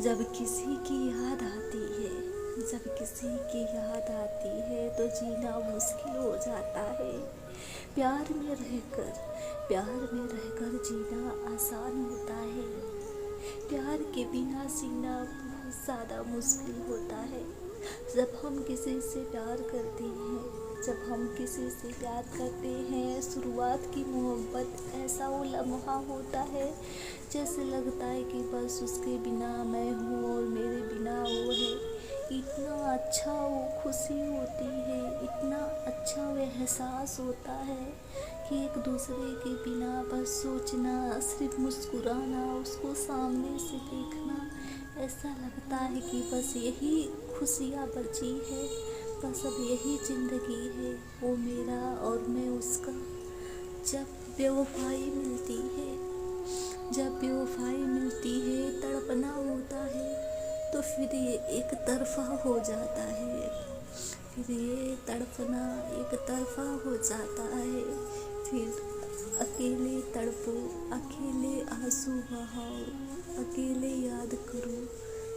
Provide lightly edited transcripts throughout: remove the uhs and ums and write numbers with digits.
जब किसी की याद आती है, जब किसी की याद आती है तो जीना मुश्किल हो जाता है। प्यार में रहकर, प्यार में रहकर जीना आसान होता है। प्यार के बिना जीना बहुत ज़्यादा मुश्किल होता है। जब हम किसी से प्यार करते हैं, जब हम किसी से प्यार करते हैं, शुरुआत की मोहब्बत ऐसा वो लम्हा होता है जैसे लगता है कि बस उसके बिना मैं हूँ और मेरे बिना वो है। इतना अच्छा वो खुशी होती है, इतना अच्छा वो एहसास होता है कि एक दूसरे के बिना बस सोचना, सिर्फ मुस्कुराना, उसको सामने से देखना, ऐसा लगता है कि बस यही खुशियाँ बची है, बस अब यही ज़िंदगी है, वो मेरा और मैं उसका। जब बेवफाई मिलती है, जब बेवफाई मिलती है, तड़पना होता है, तो फिर ये एक तरफा हो जाता है, फिर ये तड़पना एक तरफा हो जाता है। फिर अकेले तड़पो, अकेले आंसू बहाओ, अकेले याद करो,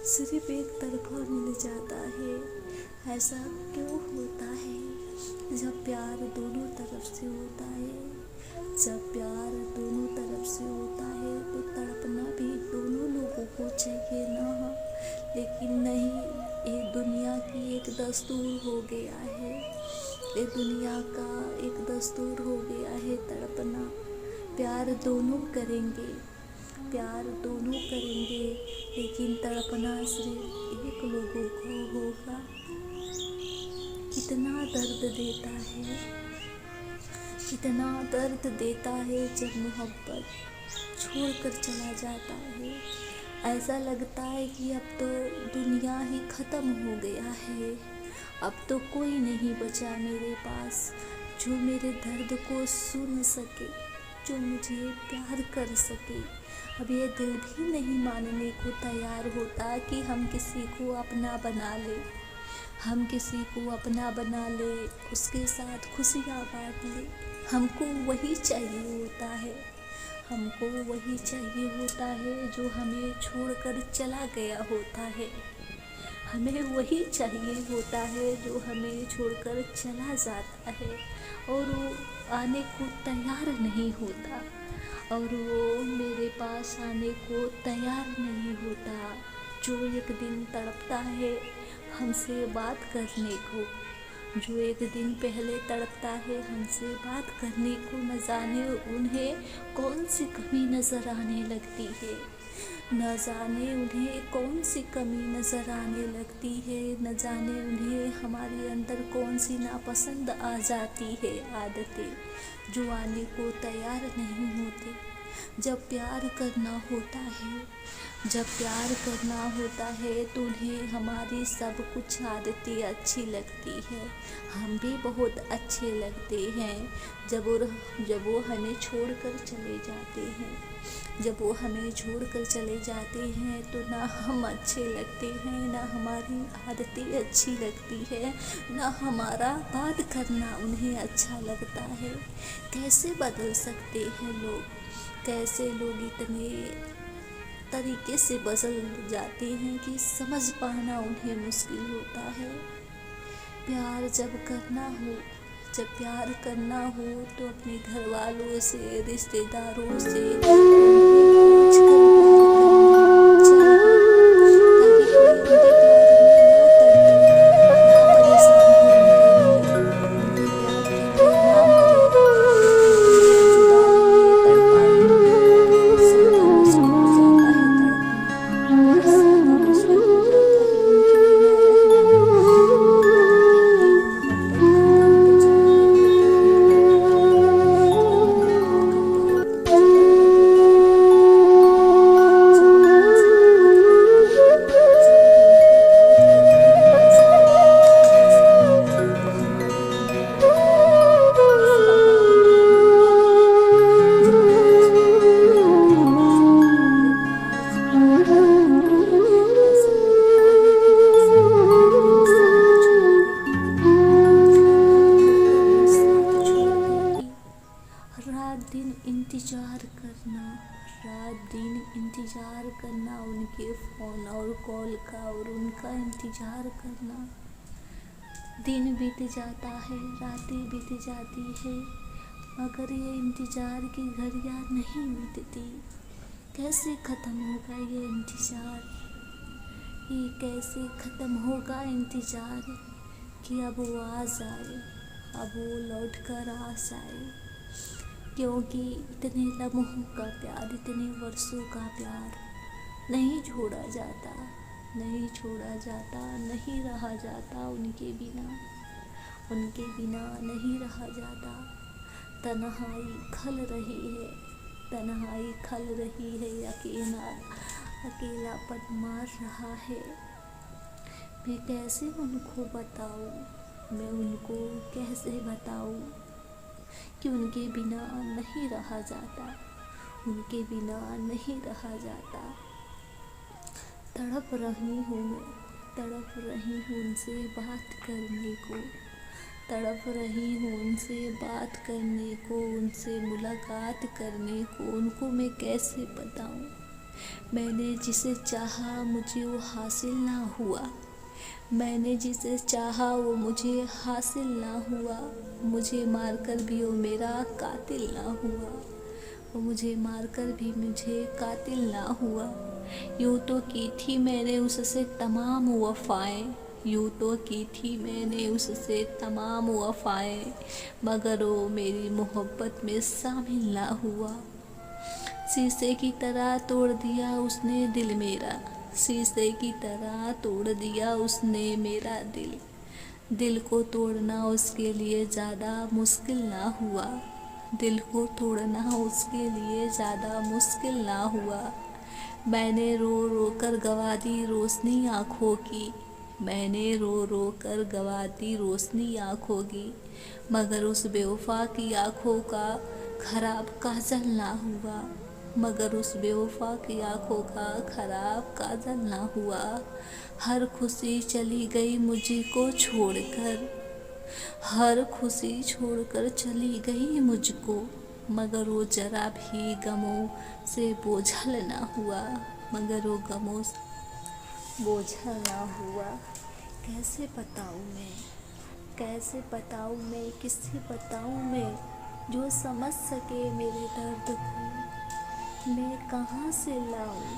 सिर्फ एक तरफा मिल जाता है। ऐसा क्यों होता है? जब प्यार दोनों तरफ से होता है, जब प्यार दोनों तरफ से होता है तो तड़पना भी दोनों लोगों को चाहिए ना, लेकिन नहीं, ये दुनिया की एक दस्तूर हो गया है, ये दुनिया का एक दस्तूर हो गया है तड़पना। प्यार दोनों करेंगे, प्यार दोनों करेंगे, लेकिन तड़पना सिर्फ एक लोगों को होगा। कितना दर्द देता है, कितना दर्द देता है जब मोहब्बत छोड़कर चला जाता है। ऐसा लगता है कि अब तो दुनिया ही ख़त्म हो गया है, अब तो कोई नहीं बचा मेरे पास जो मेरे दर्द को सुन सके, जो मुझे प्यार कर सके। अब ये दिल भी नहीं मानने को तैयार होता कि हम किसी को अपना बना ले, हम किसी को अपना बना ले, उसके साथ खुशियाँ बांट ले। हमको वही चाहिए होता है, हमको वही चाहिए होता है जो हमें छोड़कर चला गया होता है। हमें वही चाहिए होता है जो हमें छोड़कर चला जाता है और वो आने को तैयार नहीं होता, और वो मेरे पास आने को तैयार नहीं होता। जो एक दिन तड़पता है हमसे बात करने को, जो एक दिन पहले तड़पता है हमसे बात करने को, न जाने उन्हें कौन सी कमी नज़र आने लगती है, न जाने उन्हें कौन सी कमी नज़र आने लगती है, न जाने उन्हें हमारे अंदर कौन सी नापसंद आ जाती है आदतें, जो आने को तैयार नहीं होती। जब प्यार करना होता है, जब प्यार करना होता है तो उन्हें हमारी सब कुछ आदतें अच्छी लगती है, हम भी बहुत अच्छे लगते हैं। जब वो हमें छोड़कर चले जाते हैं, जब वो हमें छोड़कर चले जाते हैं तो ना हम अच्छे लगते हैं, ना हमारी आदतें अच्छी लगती है, ना हमारा बात करना उन्हें अच्छा लगता है। कैसे बदल सकते हैं लोग, कैसे लोग इतने तरीके से बदल जाते हैं कि समझ पाना उन्हें मुश्किल होता है। प्यार जब करना हो, जब प्यार करना हो तो अपने घर वालों से, रिश्तेदारों से पूछ कर प्यार करना चाहिए, ताकि कोई उनके प्यार में ना तड़पे, ना परेशान हो उनके लिए, उनके प्यार के लिए ना मरे, क्योंकि जुदाई में तड़पाएंगे बहुत ज़्यादा मुश्किल हो जाता है तड़पना, बहुत ज़्यादा मुश्किल हो जाता है उनके बिना रहना। कहते हैं मोहब्बत का दर्द चाहिए तो दर्द को, और मोहब्बत का दर्द जुदाई का देता है करना, उनके फ़ोन और कॉल का और उनका इंतज़ार करना। दिन बीत जाता है, रातें बीत जाती है, मगर ये इंतज़ार की घड़ियाँ नहीं बीतती। कैसे ख़त्म होगा ये इंतज़ार? ये कैसे ख़त्म होगा इंतज़ार कि अब वो आ जाए, अब वो लौट कर आ जाए। क्योंकि इतने लम्हों का प्यार, इतने वर्षों का प्यार नहीं छोड़ा जाता, नहीं छोड़ा जाता, नहीं रहा जाता उनके बिना, उनके बिना नहीं रहा जाता। तन्हाई खल रही है, तन्हाई खल रही है, अकेलापन मार रहा है। मैं कैसे उनको बताऊँ, मैं उनको कैसे बताऊँ कि उनके बिना नहीं रहा जाता, उनके बिना नहीं रहा जाता। तड़प रही हूँ मैं, तड़प रही हूँ उनसे बात करने को, तड़प रही हूँ उनसे बात करने को, उनसे मुलाकात करने को। उनको मैं कैसे बताऊँ? मैंने जिसे चाहा मुझे वो हासिल ना हुआ, मैंने जिसे चाहा वो मुझे हासिल ना हुआ। मुझे मारकर भी वो मेरा कातिल ना हुआ, वो मुझे मारकर भी मुझे कातिल ना हुआ। यूँ तो की थी मैंने उससे तमाम वफ़ाएं, यूँ तो की थी मैंने उससे तमाम वफ़ाएं, मगर वो मेरी मोहब्बत में शामिल ना हुआ। शीशे की तरह तोड़ दिया उसने दिल मेरा, शीशे की तरह तोड़ दिया उसने मेरा दिल। दिल को तोड़ना उसके लिए ज़्यादा मुश्किल ना हुआ, दिल को तोड़ना उसके लिए ज़्यादा मुश्किल ना हुआ। मैंने रो रो कर गवा दी रोशनी आँखों की, मैंने रो रो कर गवा दी रोशनी आँखों की, मगर उस बेवफा की आँखों का खराब काजल ना हुआ, मगर उस बेवफा की आँखों का खराब काजल ना हुआ। हर खुशी चली गई मुझको छोड़कर, हर खुशी छोड़कर चली गई मुझको, मगर वो जरा भी गमों से बोझल ना हुआ, मगर वो गमों से बोझल ना हुआ। कैसे बताऊँ मैं, कैसे बताऊँ मैं, किससे बताऊँ मैं जो समझ सके मेरे दर्द को। मैं कहाँ से लाऊं,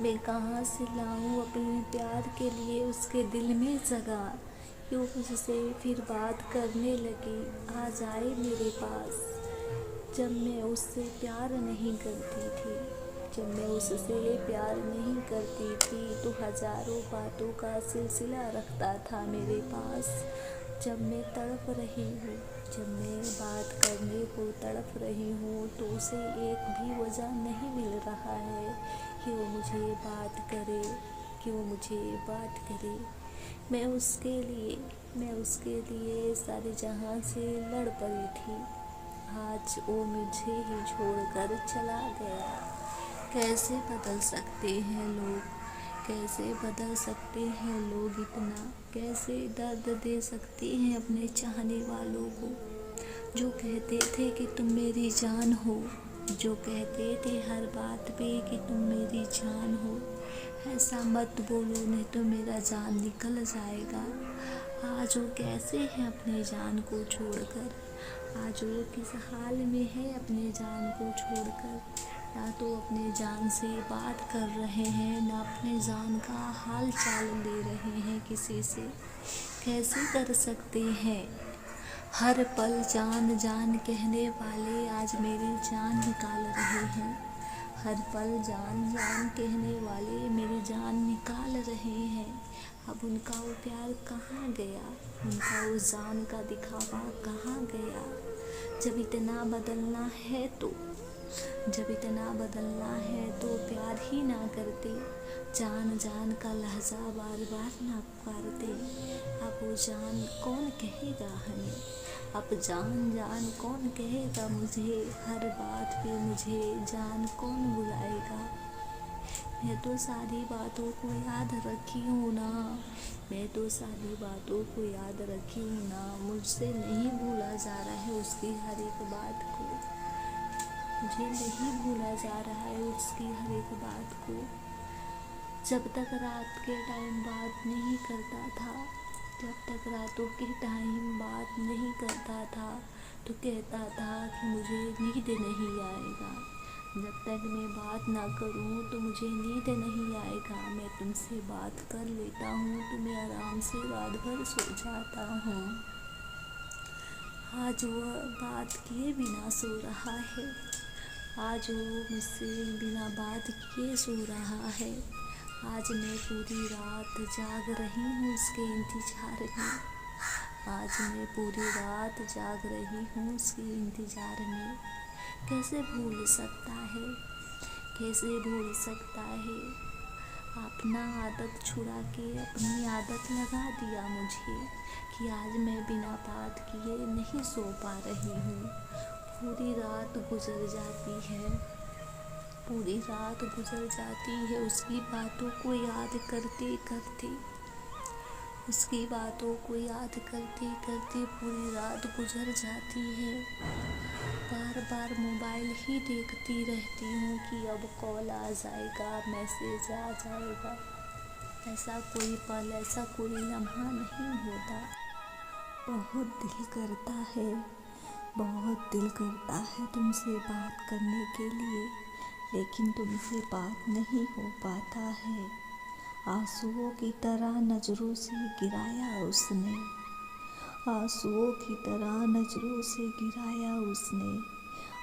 मैं कहाँ से लाऊं अपने प्यार के लिए उसके दिल में जगह। क्यों उससे फिर बात करने लगी, आ जाए मेरे पास। जब मैं उससे प्यार नहीं करती थी, जब मैं उससे प्यार नहीं करती थी तो हज़ारों बातों का सिलसिला रखता था मेरे पास। जब मैं तड़प रही हूँ, जब मैं बात करने को तड़प रही हूँ तो उसे एक भी वजह नहीं मिल रहा है कि वो मुझे बात करे, कि वो मुझे बात करे। मैं उसके लिए सारे जहां से लड़ पड़ी थी, आज वो मुझे ही छोड़कर चला गया। कैसे बदल सकते हैं लोग, कैसे बदल सकते हैं लोग इतना, कैसे दर्द दे सकते हैं अपने चाहने वालों को। जो कहते थे कि तुम मेरी जान हो, जो कहते थे हर बात पे कि तुम मेरी जान हो, ऐसा मत बोलो नहीं तो मेरा जान निकल जाएगा। आज वो कैसे हैं अपने जान को छोड़कर, आज वो किस हाल में है अपने जान को छोड़कर। ना तो अपने जान से बात कर रहे हैं, ना अपने जान का हाल चाल ले रहे हैं किसी से। कैसे कर सकते हैं? हर पल जान जान कहने वाले आज मेरी जान निकाल रहे हैं, हर पल जान जान कहने वाले मेरी जान निकाल रहे हैं। अब उनका वो प्यार कहाँ गया, उनका वो जान का दिखावा कहाँ गया। जब इतना बदलना है तो, जब इतना बदलना है तो प्यार ही ना करते, जान जान का लहजा बार बार ना पुकारते। अब वो जान कौन कहेगा हमें, अब जान जान कौन कहेगा मुझे, हर बात पे मुझे जान कौन बुलाएगा। मैं तो सारी बातों को याद रखी हूँ ना, मैं तो सारी बातों को याद रखी हूँ ना, मुझसे नहीं भूला जा रहा है उसकी हर एक बात को, मुझे नहीं भूला जा रहा है उसकी हर एक बात को। जब तक रात के टाइम बात नहीं करता था, जब तक रातों के टाइम बात नहीं करता था तो कहता था कि मुझे नींद नहीं आएगा। जब तक मैं बात ना करूं तो मुझे नींद नहीं आएगा। मैं तुमसे बात कर लेता हूँ तो मैं आराम से रात भर सो जाता हूँ। आज वह बात किए बिना सो रहा है, आज वो मुझसे बिना बात किए सो रहा है। आज मैं पूरी रात जाग रही हूँ उसके इंतज़ार में, आज मैं पूरी रात जाग रही हूँ उसके इंतज़ार में। कैसे भूल सकता है, कैसे भूल सकता है। अपना आदत छुड़ा के अपनी आदत लगा दिया मुझे कि आज मैं बिना बात किए नहीं सो पा रही हूँ। पूरी रात गुजर जाती है, पूरी रात गुजर जाती है उसकी बातों को याद करते करते, उसकी बातों को याद करते करते पूरी रात गुजर जाती है। बार बार मोबाइल ही देखती रहती हूँ कि अब कॉल आ जाएगा, मैसेज आ जाएगा। ऐसा कोई पल, ऐसा कोई लम्हा नहीं होता। बहुत दिल करता है, बहुत दिल करता है तुमसे बात करने के लिए, लेकिन तुमसे बात नहीं हो पाता है। आंसुओं की तरह नज़रों से गिराया उसने, आंसुओं की तरह नज़रों से गिराया उसने।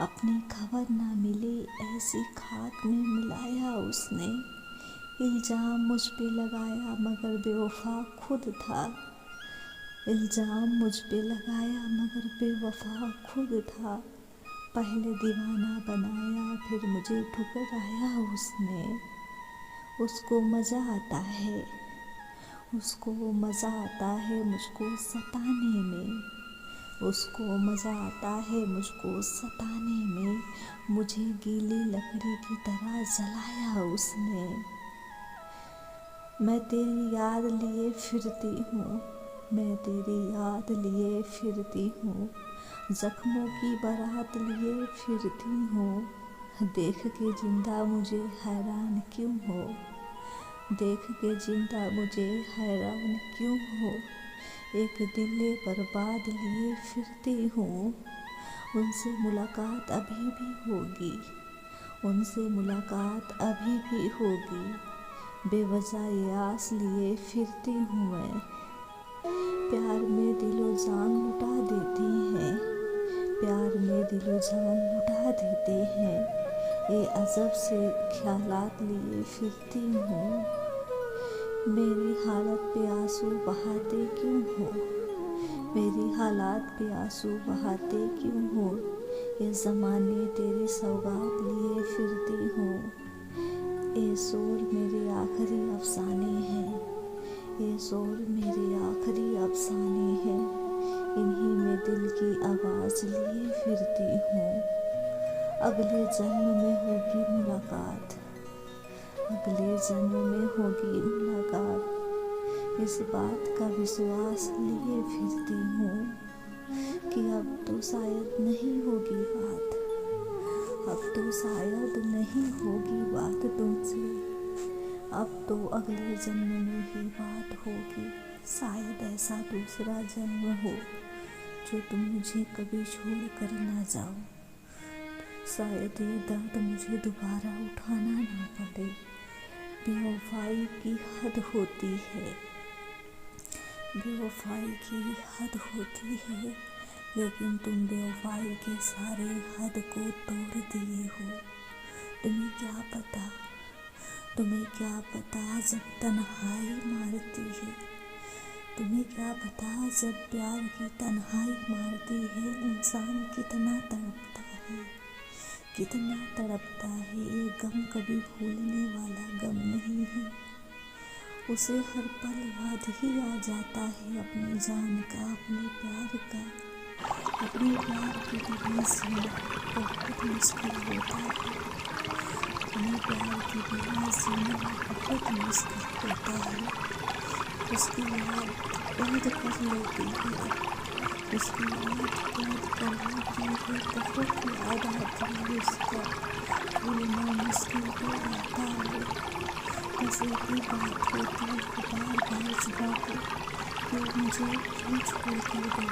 अपनी खबर ना मिले ऐसी खाक में मिलाया उसने। इल्ज़ाम मुझ पे लगाया मगर बेवफा खुद था, इल्ज़ाम मुझ पे लगाया मगर बेवफा खुद था। पहले दीवाना बनाया फिर मुझे ठुकराया उसने। उसको मज़ा आता है, उसको मज़ा आता है मुझको सताने में, उसको मज़ा आता है मुझको सताने में। मुझे गीली लकड़ी की तरह जलाया उसने। मैं तेरी याद लिए फिरती हूँ, मैं तेरी याद लिए फिरती हूँ, ज़ख्मों की बारात लिए फिरती हूँ। देख के जिंदा मुझे हैरान क्यों हो, देख के जिंदा मुझे हैरान क्यों हो। एक दिल बर्बाद लिए फिरती हूँ, उनसे मुलाकात अभी भी होगी, उनसे मुलाकात अभी भी होगी। बेवजह ये आस लिए फिरती हूँ मैं। प्यार में दिलो जान लुटा देते हैं, प्यार में दिलो जान लुटा देते हैं। ये अजब से ख्यालात लिए फिरती हूँ। मेरी हालत पे आंसू बहाते क्यों हो, मेरी हालात पे आंसू बहाते क्यों हो। ये ज़माने तेरी सौगात लिए फिरती हूँ। ये शोर मेरे आखिरी अफसाने हैं, ये शोर मेरे आखिरी अफसाने हैं। इन्हीं में दिल की आवाज़ लिए फिरती हूँ। अगले जन्म में होगी मुलाकात, अगले जन्म में होगी मुलाकात। इस बात का विश्वास लिए फिरती हूँ कि अब तो शायद नहीं होगी बात, अब तो शायद नहीं होगी बात तुमसे। अब तो अगले जन्म में ही बात होगी, शायद ऐसा दूसरा जन्म हो जो तुम मुझे कभी छोड़ कर ना जाओ। शायद ये दर्द मुझे दोबारा उठाना ना पड़े। बेवफाई की हद होती है, बेवफाई की हद होती है, लेकिन तुम बेवफाई के सारे हद को तोड़ दिए हो। तुम्हें क्या पता, तुम्हें क्या पता जब तन्हाई मारती है, तुम्हें क्या पता जब प्यार की तन्हाई मारती है इंसान कितना तड़पता है, कितना तड़पता है। ये गम कभी भूलने वाला गम नहीं है, उसे हर पल याद ही आ जाता है अपनी जान का, अपने प्यार का। अपने प्यार के बिना जीना बहुत मुश्किल होता है, अपने प्यार के बिना जीना बहुत मुश्किल होता है। उसकी याद याद कर लेती है, उसकी याद कर लेती है, बहुत याद आती है उसका, भूलना मुश्किल हो जाता है। बस एक ही बात होती है बार बार सुबह को कि मुझे क्यों छोड़ कर गई,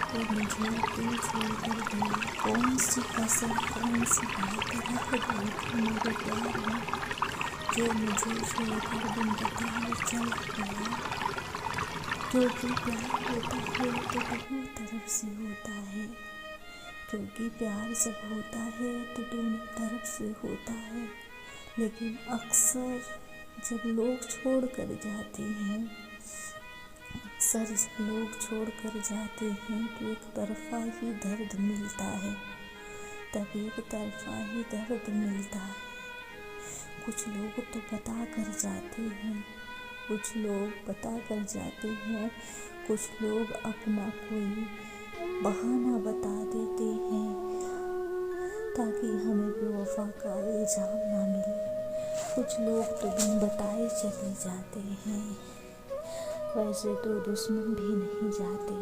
वो मुझे क्यों छोड़ कर गई। कौन सी कसम कौन सी बात रख गई थी मेरे प्यार में, जो मुझे छोड़कर बिन बताए चल गया। क्योंकि प्यार होता है तो दोनों तरफ से होता है, क्योंकि प्यार जब होता है तो दोनों तरफ से होता है। लेकिन अक्सर जब लोग छोड़ कर जाते हैं, अक्सर जब लोग छोड़ कर जाते हैं तो एक तरफा ही दर्द मिलता है, तब एक तरफा ही दर्द मिलता है। कुछ लोग तो बता कर जाते हैं, कुछ लोग बता कर जाते हैं, कुछ लोग अपना कोई बहाना बता देते हैं ताकि हमें बेवफा का इल्ज़ाम ना मिले। कुछ लोग तो बिन बताए चले जाते हैं, वैसे तो दुश्मन भी नहीं जाते।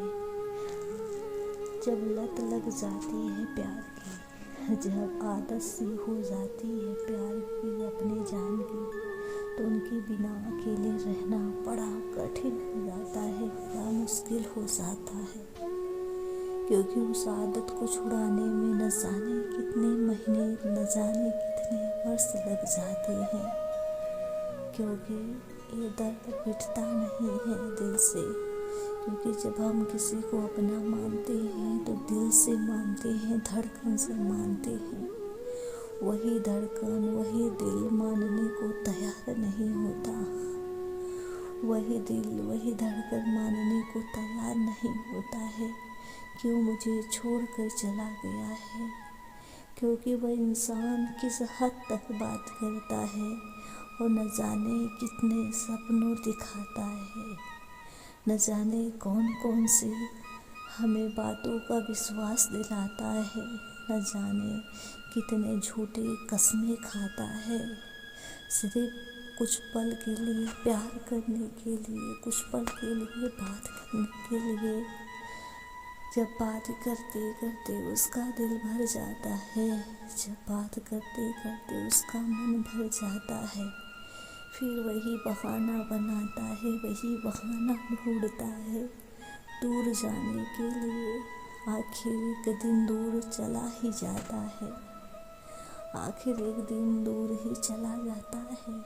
जब लत लग जाती है प्यार की, जब आदत सी हो जाती है प्यार की अपने जान की, तो उनके बिना अकेले रहना बड़ा कठिन हो जाता है, बड़ा मुश्किल हो जाता है। क्योंकि उस आदत को छुड़ाने में न जाने कितने महीने, न जाने कितने वर्ष लग जाते हैं। क्योंकि ये दर्द मिटता नहीं है दिल से, क्योंकि जब हम किसी को अपना मानते हैं तो दिल से मानते हैं, धड़कन से मानते हैं। वही धड़कन वही दिल मानने को तैयार नहीं होता, वही दिल वही धड़कन मानने को तैयार नहीं होता है। क्यों मुझे छोड़ कर चला गया है, क्योंकि वह इंसान किस हद तक बात करता है और न जाने कितने सपनों दिखाता है, न जाने कौन कौन सी हमें बातों का विश्वास दिलाता है, न जाने कितने झूठे कस्में खाता है, सिर्फ कुछ पल के लिए प्यार करने के लिए, कुछ पल के लिए बात करने के लिए। जब बात करते करते उसका दिल भर जाता है, जब बात करते करते उसका मन भर जाता है, फिर वही बहाना बनाता है, वही बहाना ढूंढता है दूर जाने के लिए। आखिर एक दिन दूर चला ही जाता है, आखिर एक दिन दूर ही चला जाता है।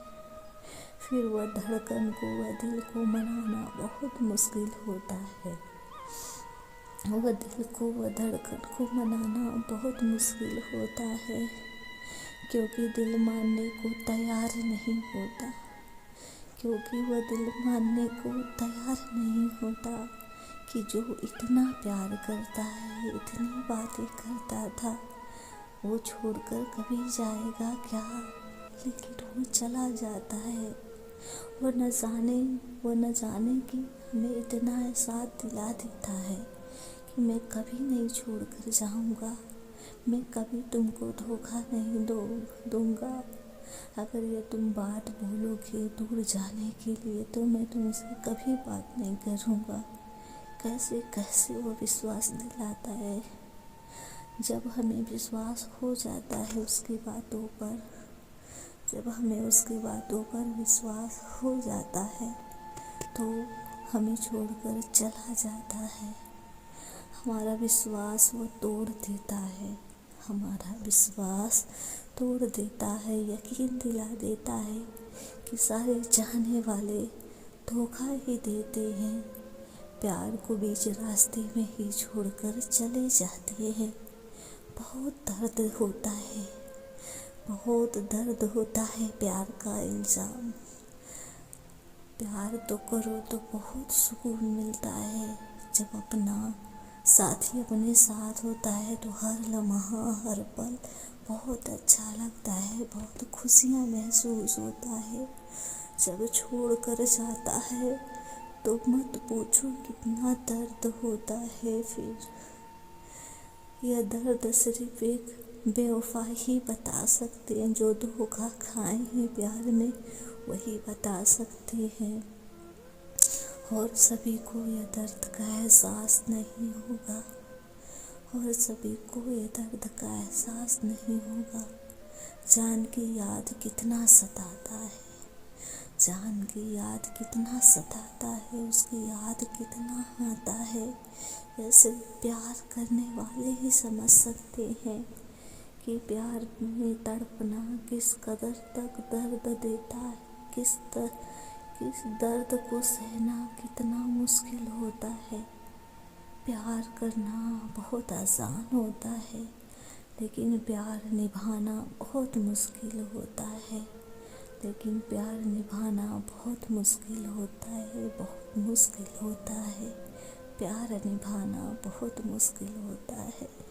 फिर वह धड़कन को, वह दिल को मनाना बहुत मुश्किल होता है, वह दिल को, वह धड़कन को मनाना बहुत मुश्किल होता है। क्योंकि दिल मानने को तैयार नहीं होता, क्योंकि वह दिल मानने को तैयार नहीं होता कि जो इतना प्यार करता है, इतनी बातें करता था, वो छोड़कर कभी जाएगा क्या। लेकिन वो चला जाता है, वो न जाने कि हमें इतना एहसास दिला देता है कि मैं कभी नहीं छोड़ कर जाऊँगा, मैं कभी तुमको धोखा नहीं दूँगा। अगर ये तुम बात बोलोगे दूर जाने के लिए तो मैं तुमसे कभी बात नहीं करूँगा। कैसे कैसे वो विश्वास दिलाता है। जब हमें विश्वास हो जाता है उसकी बातों पर, जब हमें उसकी बातों पर विश्वास हो जाता है तो हमें छोड़कर चला जाता है। हमारा विश्वास वो तोड़ देता है, हमारा विश्वास तोड़ देता है, यकीन दिला देता है कि सारे चाहने वाले धोखा ही देते हैं, प्यार को बीच रास्ते में ही छोड़कर चले जाते हैं। बहुत दर्द होता है, बहुत दर्द होता है प्यार का इल्ज़ाम। प्यार तो करो तो बहुत सुकून मिलता है, जब अपना साथी अपने साथ होता है तो हर लम्हा हर पल बहुत अच्छा लगता है, बहुत खुशियाँ महसूस होता है। जब छोड़ कर जाता है तो मत पूछो कितना दर्द होता है। फिर यह दर्द सिर्फ एक बेवफा ही बता सकते हैं, जो धोखा खाए हैं प्यार में वही बता सकते हैं। और सभी को यह दर्द का एहसास नहीं होगा, और सभी को यह दर्द का एहसास नहीं होगा। जान की याद कितना सताता है, जान की याद कितना सताता है, उसकी याद कितना आता है। यह सिर्फ प्यार करने वाले ही समझ सकते हैं कि प्यार में तड़पना किस कदर तक दर्द देता है, किस दर्द को सहना कितना मुश्किल होता है। प्यार करना बहुत आसान होता है, लेकिन प्यार निभाना बहुत मुश्किल होता है। लेकिन प्यार निभाना बहुत मुश्किल होता है, बहुत मुश्किल होता है। प्यार निभाना बहुत मुश्किल होता है।